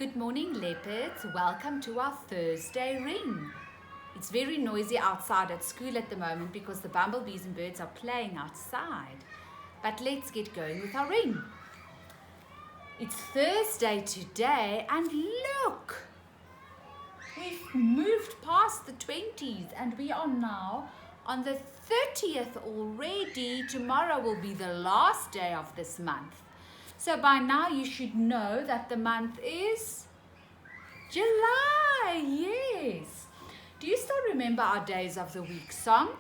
Good morning, leopards. Welcome to our Thursday ring. It's very noisy outside at school at the moment because the bumblebees and birds are playing outside. But let's get going with our ring. It's Thursday today and look! We've moved past the 20s and we are now on the 30th already. Tomorrow will be the last day of this month. So by now you should know that the month is July, yes. Do you still remember our Days of the Week song?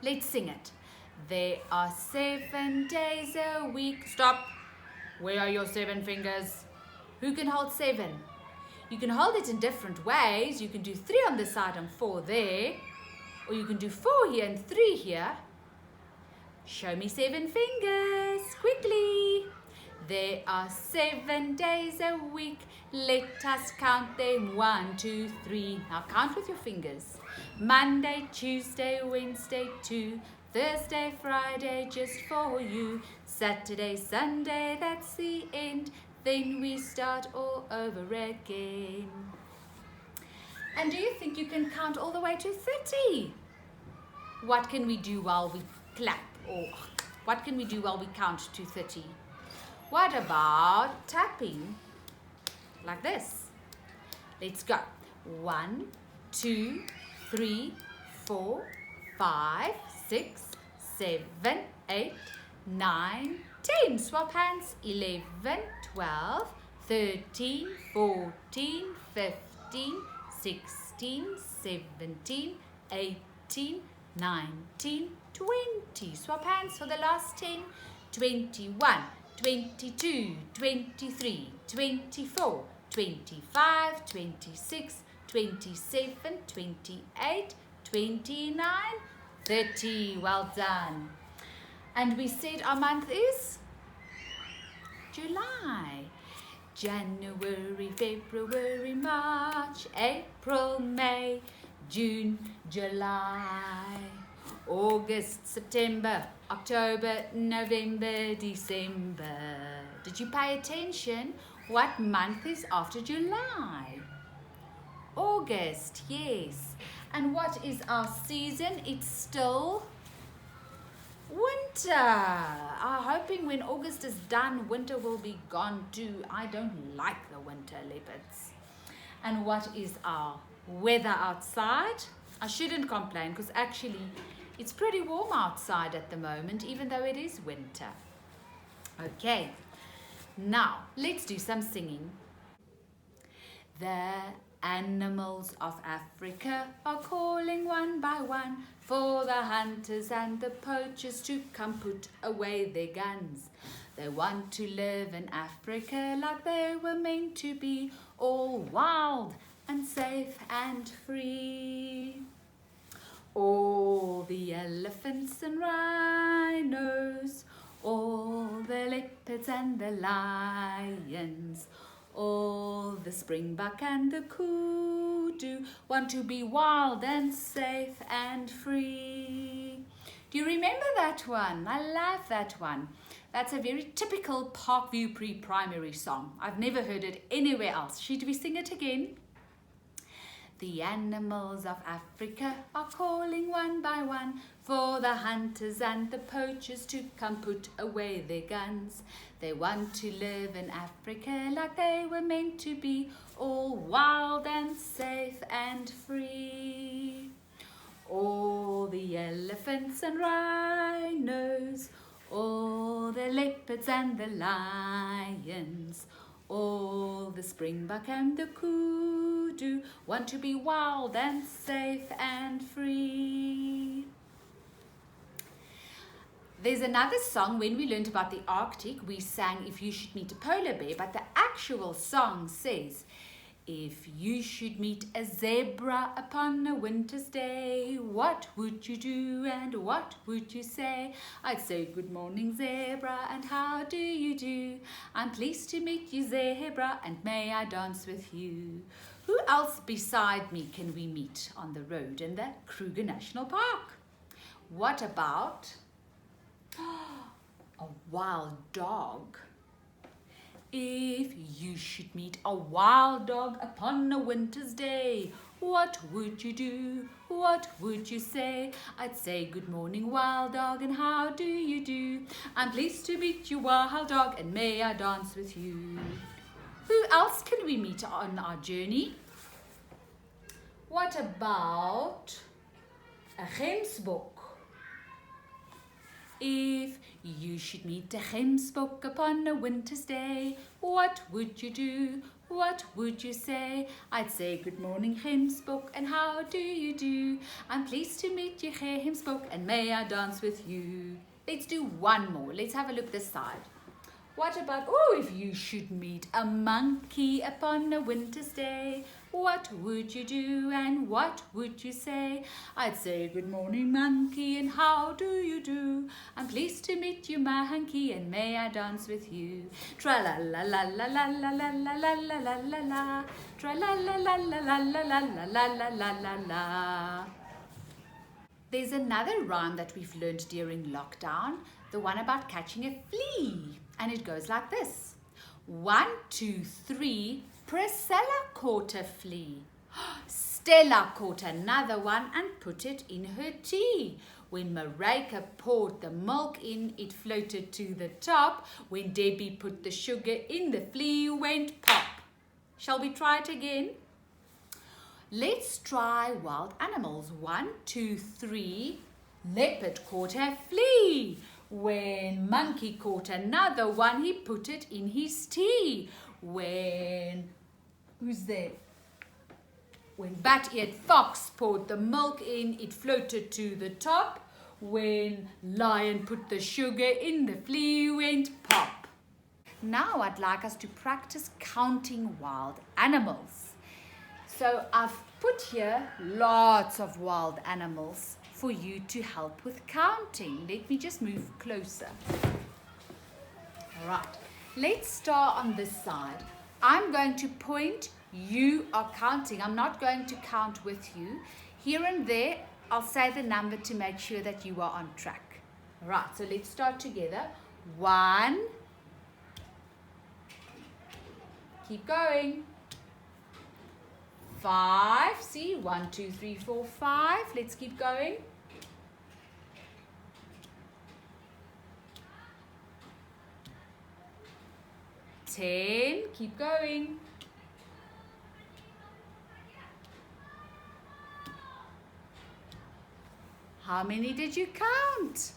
Let's sing it. There are 7 days a week. Stop. Where are your 7 fingers? Who can hold 7? You can hold it in different ways. You can do 3 on this side and 4 there. Or you can do 4 here and 3 here. Show me 7 fingers, quickly. There are 7 days a week. Let us count them. 1, 2, 3. Now count with your fingers. Monday, Tuesday, Wednesday, 2. Thursday, Friday, just for you. Saturday, Sunday, that's the end. Then we start all over again. And do you think you can count all the way to 30? What can we do while we clap? Or what can we do while we count to 30? What about tapping? Like this. Let's go. 1, 2, 3, 4, 5, 6, 7, 8, 9, 10. Swap hands. 11, 12, 13, 14, 15, 16, 17, 18, 19, 20. Swap hands for the last 10. 21, 22, 23, 24, 25, 26, 27, 28, 29, 30. Well done. And we said our month is July. January, February, March, April, May, June, July, August, September, October, November, December. Did you pay attention? What month is after July? August, yes. And what is our season? It's still winter. I'm hoping when August is done, winter will be gone too. I don't like the winter, leopards. And what is our weather outside? I shouldn't complain because actually it's pretty warm outside at the moment, even though it is winter. Okay, now let's do some singing. The animals of Africa are calling one by one for the hunters and the poachers to come put away their guns. They want to live in Africa like they were meant to be, all wild and safe and free. All the elephants and rhinos, all the leopards and the lions, all the springbuck and the kudu want to be wild and safe and free. Do you remember that one? I love that one. That's a very typical Parkview pre-primary song. I've never heard it anywhere else. Should we sing it again? The animals of Africa are calling one by one for the hunters and the poachers to come put away their guns. They want to live in Africa like they were meant to be, all wild and safe and free. All the elephants and rhinos, all the leopards and the lions, all the springbuck and the kudu want to be wild and safe and free. There's another song. When we learned about the Arctic, we sang If You Should Meet a Polar Bear, but the actual song says, if you should meet a zebra upon a winter's day, what would you do and what would you say? I'd say, good morning, zebra, and how do you do? I'm pleased to meet you, zebra, and may I dance with you? Who else beside me can we meet on the road in the Kruger National Park? What about a wild dog? If you should meet a wild dog upon a winter's day, what would you do? What would you say? I'd say, good morning, wild dog, and how do you do? I'm pleased to meet you, wild dog, and may I dance with you? Who else can we meet on our journey? What about a gemsbok? If you should meet a gemsbok upon a winter's day, what would you do? What would you say? I'd say, good morning, gemsbok, and how do you do? I'm pleased to meet you, gemsbok, and may I dance with you? Let's do one more. Let's have a look this side. What about, if you should meet a monkey upon a winter's day, what would you do and what would you say? I'd say, good morning, monkey, and how do you do? I'm pleased to meet you, monkey, and may I dance with you? Tra-la-la-la-la-la-la-la-la-la-la-la-la. Tra-la-la-la-la-la-la-la-la-la-la. There's another rhyme that we've learned during lockdown, the one about catching a flea. And it goes like this. 1, 2, 3, Priscilla caught a flea. Stella caught another one and put it in her tea. When Marika poured the milk in, it floated to the top. When Debbie put the sugar in, the flea went pop. Shall we try it again? Let's try wild animals. 1, 2, 3. Leopard caught a flea. When monkey caught another one, he put it in his tea. Who's there? When bat-eared fox poured the milk in, it floated to the top. When lion put the sugar in, the flea went pop. Now I'd like us to practice counting wild animals. So I've put here lots of wild animals for you to help with counting. Let me just move closer. All right, let's start on this side. I'm going to point, you are counting. I'm not going to count with you. Here and there, I'll say the number to make sure that you are on track. All right, so let's start together. 1. Keep going. 5. See, 1, 2, 3, 4, 5. Let's keep going. 10. Keep going. 'How many did you count?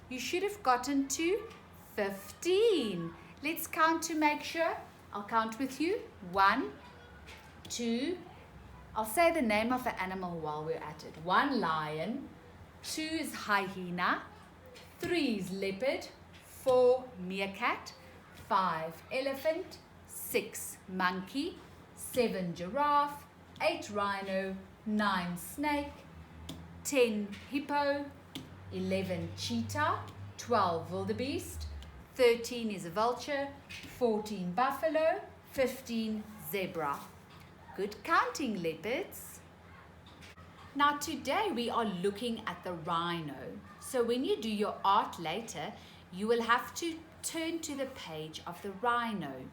You should have gotten to 15. Let's count to make sure. I'll count with you. 1, 2. I'll say the name of the animal while we're at it. 1 lion, 2 is hyena, 3 is leopard, 4 meerkat, 5 elephant, 6 monkey, 7 giraffe, 8 rhino, 9 snake, 10 hippo, 11 cheetah, 12 wildebeest, 13 is a vulture, 14 buffalo, 15 zebra. Good counting, leopards. Now today we are looking at the rhino. So when you do your art later, you will have to turn to the page of the rhino.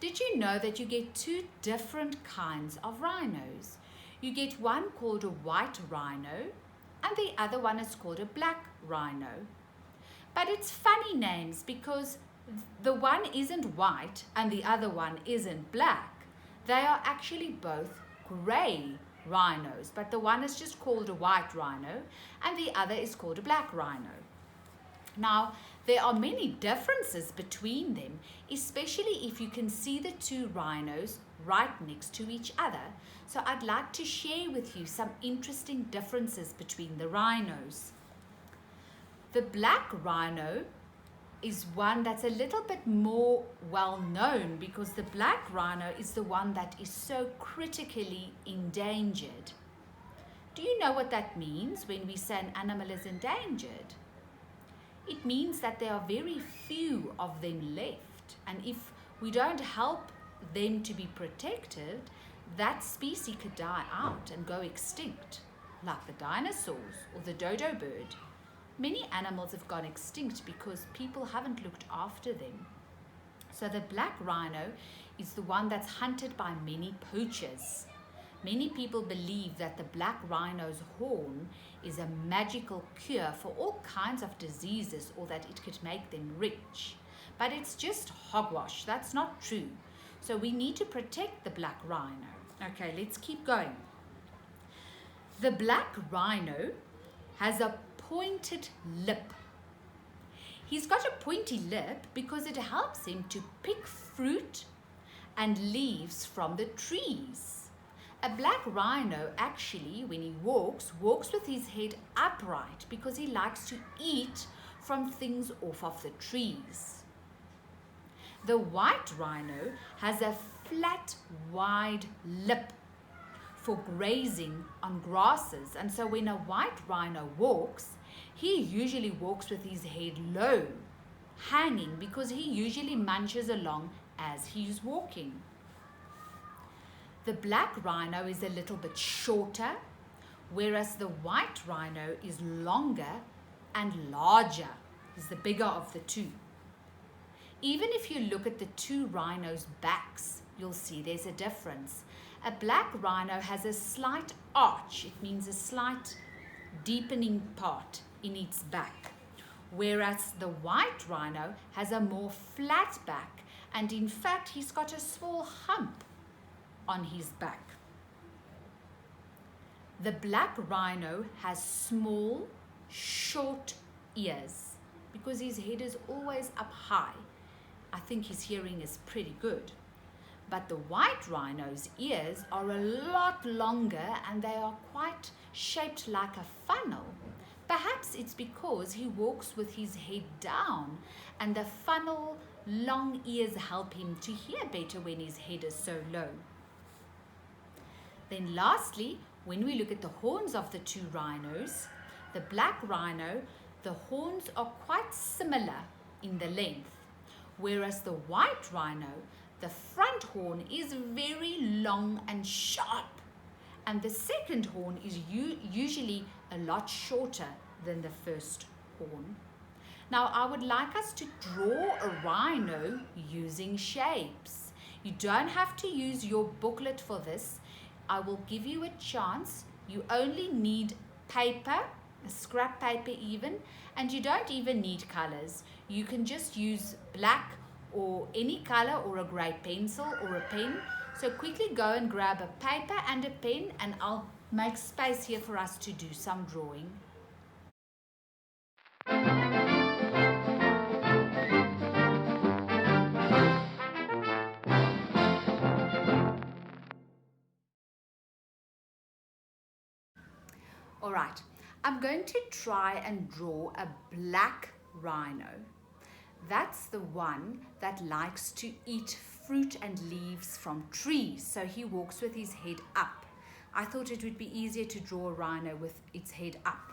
Did you know that you get 2 different kinds of rhinos? You get one called a white rhino and the other one is called a black rhino. But it's funny names because the one isn't white and the other one isn't black. They are actually both grey rhinos, but the one is just called a white rhino and the other is called a black rhino. Now, there are many differences between them, especially if you can see the 2 rhinos right next to each other. So I'd like to share with you some interesting differences between the rhinos. The black rhino is one that's a little bit more well known because the black rhino is the one that is so critically endangered. Do you know what that means when we say an animal is endangered? It means that there are very few of them left, and if we don't help them to be protected, that species could die out and go extinct, like the dinosaurs or the dodo bird. Many animals have gone extinct because people haven't looked after them. So the black rhino is the one that's hunted by many poachers. Many people believe that the black rhino's horn is a magical cure for all kinds of diseases, or that it could make them rich. But it's just hogwash. That's not true. So we need to protect the black rhino. Okay, let's keep going. The black rhino has a pointed lip. He's got a pointy lip because it helps him to pick fruit and leaves from the trees. A black rhino actually, when he walks with his head upright because he likes to eat from things off of the trees. The white rhino has a flat, wide lip for grazing on grasses, and so when a white rhino walks, he usually walks with his head low, hanging, because he usually munches along as he's walking. The black rhino is a little bit shorter, whereas the white rhino is longer and larger. He's the bigger of the two. Even if you look at the two rhinos' backs, you'll see there's a difference. A black rhino has a slight arch. It means a slight deepening part in its back, whereas the white rhino has a more flat back, and in fact he's got a small hump on his back. The black rhino has small, short ears because his head is always up high. I think his hearing is pretty good. But the white rhino's ears are a lot longer, and they are quite shaped like a funnel. Perhaps it's because he walks with his head down, and the funnel long ears help him to hear better when his head is so low. Then lastly, when we look at the horns of the two rhinos, the black rhino, the horns are quite similar in the length, whereas the white rhino, the front horn is very long and sharp, and the second horn is usually a lot shorter than the first horn. Now, I would like us to draw a rhino using shapes. You don't have to use your booklet for this. I will give you a chance. You only need paper, a scrap paper even, and you don't even need colors. You can just use black or any color, or a grey pencil or a pen. So quickly go and grab a paper and a pen, and I'll make space here for us to do some drawing. All right, I'm going to try and draw a black rhino. That's the one that likes to eat fruit and leaves from trees, so he walks with his head up. I thought it would be easier to draw a rhino with its head up.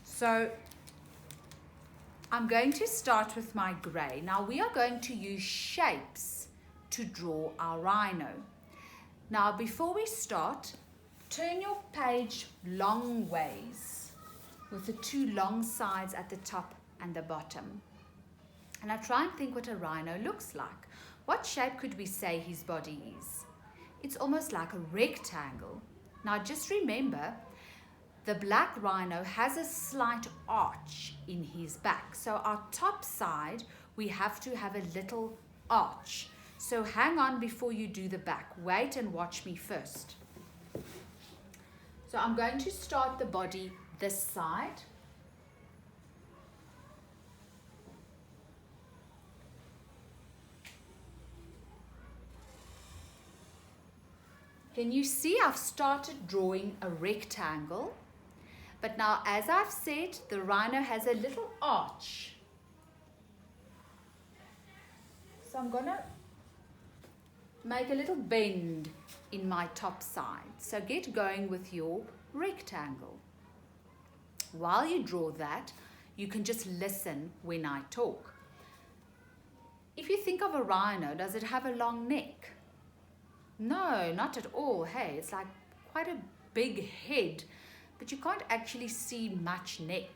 So I'm going to start with my grey. Now we are going to use shapes to draw our rhino. Now before we start, turn your page long ways with the two long sides at the top and the bottom. And now try and think what a rhino looks like. What shape could we say his body is? It's almost like a rectangle. Now just remember, the black rhino has a slight arch in his back. So our top side, we have to have a little arch. So hang on before you do the back. Wait and watch me first. So I'm going to start the body this side. Can you see I've started drawing a rectangle? But now, as I've said, the rhino has a little arch. So I'm going to make a little bend in my top side. So get going with your rectangle. While you draw that, you can just listen when I talk. If you think of a rhino, does it have a long neck? No, not at all. Hey, it's like quite a big head, but you can't actually see much neck.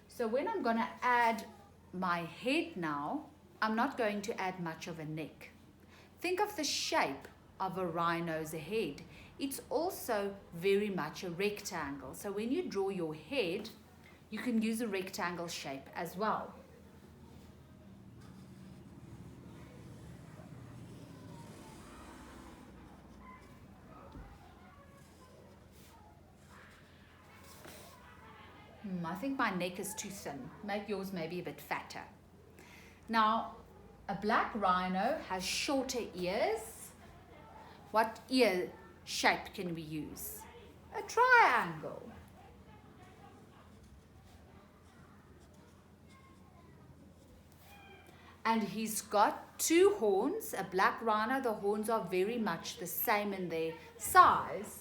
So when I'm going to add my head now, I'm not going to add much of a neck. Think of the shape of a rhino's head. It's also very much a rectangle. So when you draw your head, you can use a rectangle shape as well. I think my neck is too thin. Make yours maybe a bit fatter. Now, a black rhino has shorter ears. What ear shape can we use? A triangle. And he's got two horns. A black rhino, the horns are very much the same in their size.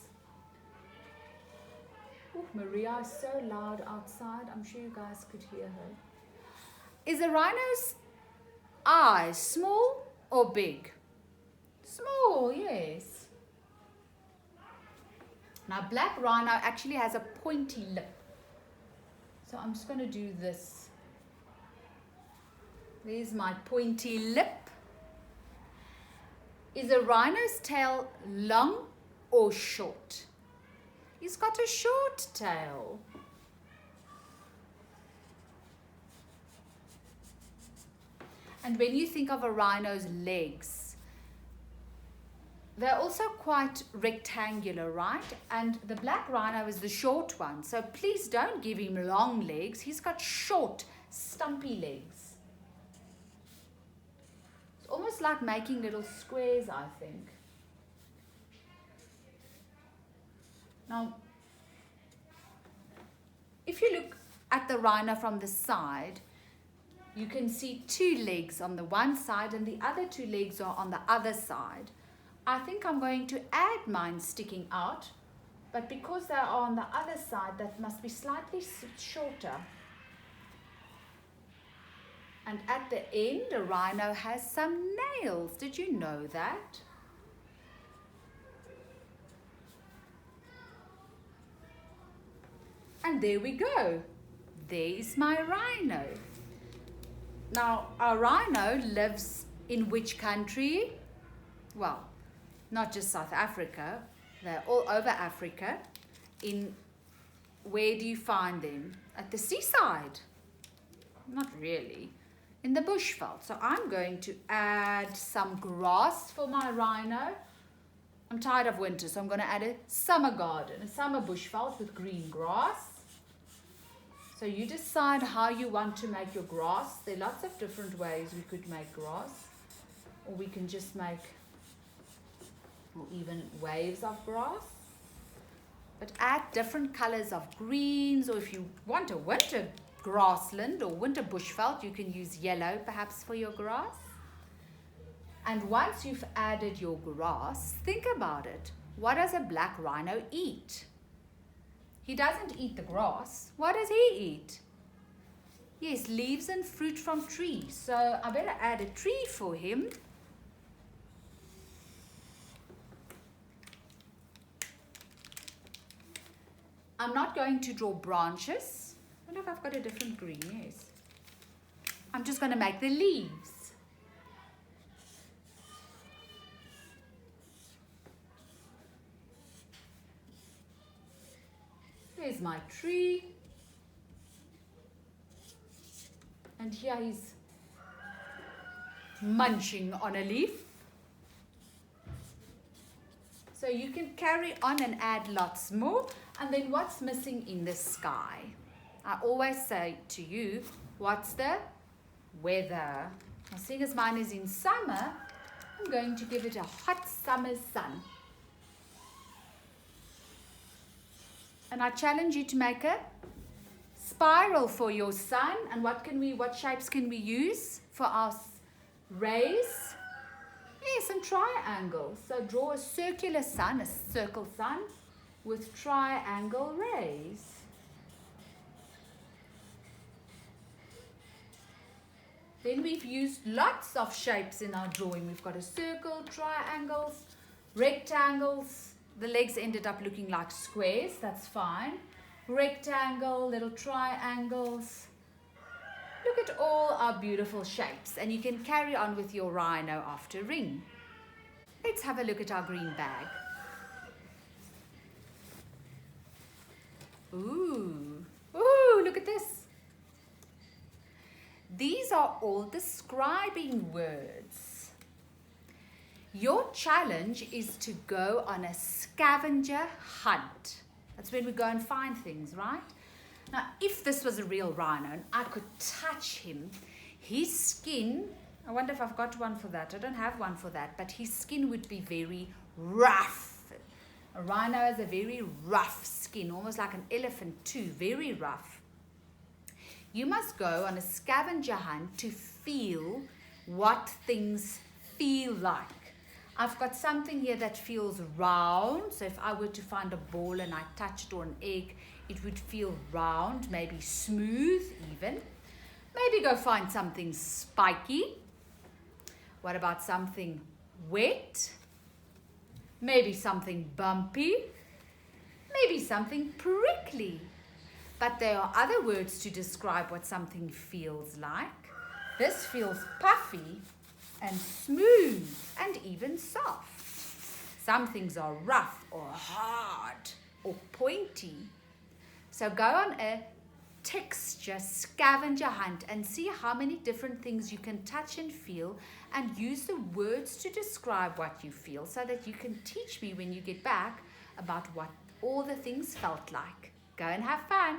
Oh, Maria is so loud outside. I'm sure you guys could hear her. Is a rhino's eye small or big? Small, yes. Now, black rhino actually has a pointy lip. So I'm just going to do this. There's my pointy lip. Is a rhino's tail long or short? He's got a short tail. And when you think of a rhino's legs, they're also quite rectangular, right? And the black rhino is the short one. So please don't give him long legs. He's got short, stumpy legs. It's almost like making little squares, I think. Now, if you look at the rhino from the side, you can see two legs on the one side and the other two legs are on the other side. I think I'm going to add mine sticking out, but because they are on the other side, that must be slightly shorter. And at the end, a rhino has some nails. Did you know that? And there we go. There's my rhino. Now, our rhino lives in which country? Well, not just South Africa. They're all over Africa. Where do you find them? At the seaside? Not really. In the bushveld. So I'm going to add some grass for my rhino. I'm tired of winter, so I'm going to add a summer garden, a summer bushveld with green grass. So you decide how you want to make your grass. There are lots of different ways we could make grass. Or we can just make, or even waves of grass. But add different colors of greens, or if you want a winter grassland or winter bushveld, you can use yellow perhaps for your grass. And once you've added your grass, think about it. What does a black rhino eat? He doesn't eat the grass. What does he eat? Yes, leaves and fruit from trees. So I better add a tree for him. I'm not going to draw branches. I wonder if I've got a different green, yes. I'm just going to make the leaves. There's my tree. And here he's munching on a leaf. So you can carry on and add lots more. And then what's missing in the sky? I always say to you, what's the weather? Now, seeing as mine is in summer, I'm going to give it a hot summer sun. And I challenge you to make a spiral for your sun. And what shapes can we use for our rays? Yes, some triangles. So draw a circular sun, a circle sun with triangle rays. Then we've used lots of shapes in our drawing. We've got a circle, triangles, rectangles. The legs ended up looking like squares. That's fine. Rectangle, little triangles. Look at all our beautiful shapes, and you can carry on with your rhino after ring. Let's have a look at our green bag. Ooh, look at this. These are all describing words. Your challenge is to go on a scavenger hunt. That's when we go and find things, right? Now, if this was a real rhino and I could touch him, his skin, I wonder if I've got one for that. I don't have one for that, but his skin would be very rough. A rhino has a very rough skin, almost like an elephant too, very rough. You must go on a scavenger hunt to feel what things feel like. I've got something here that feels round, so if I were to find a ball and I touch it or an egg, it would feel round, maybe smooth even. Maybe go find something spiky. What about something wet? Maybe something bumpy. Maybe something prickly. But there are other words to describe what something feels like. This feels puffy and smooth and even soft. Some things are rough or hard or pointy. So go on a texture scavenger hunt and see how many different things you can touch and feel, and use the words to describe what you feel so that you can teach me when you get back about what all the things felt like. Go and have fun.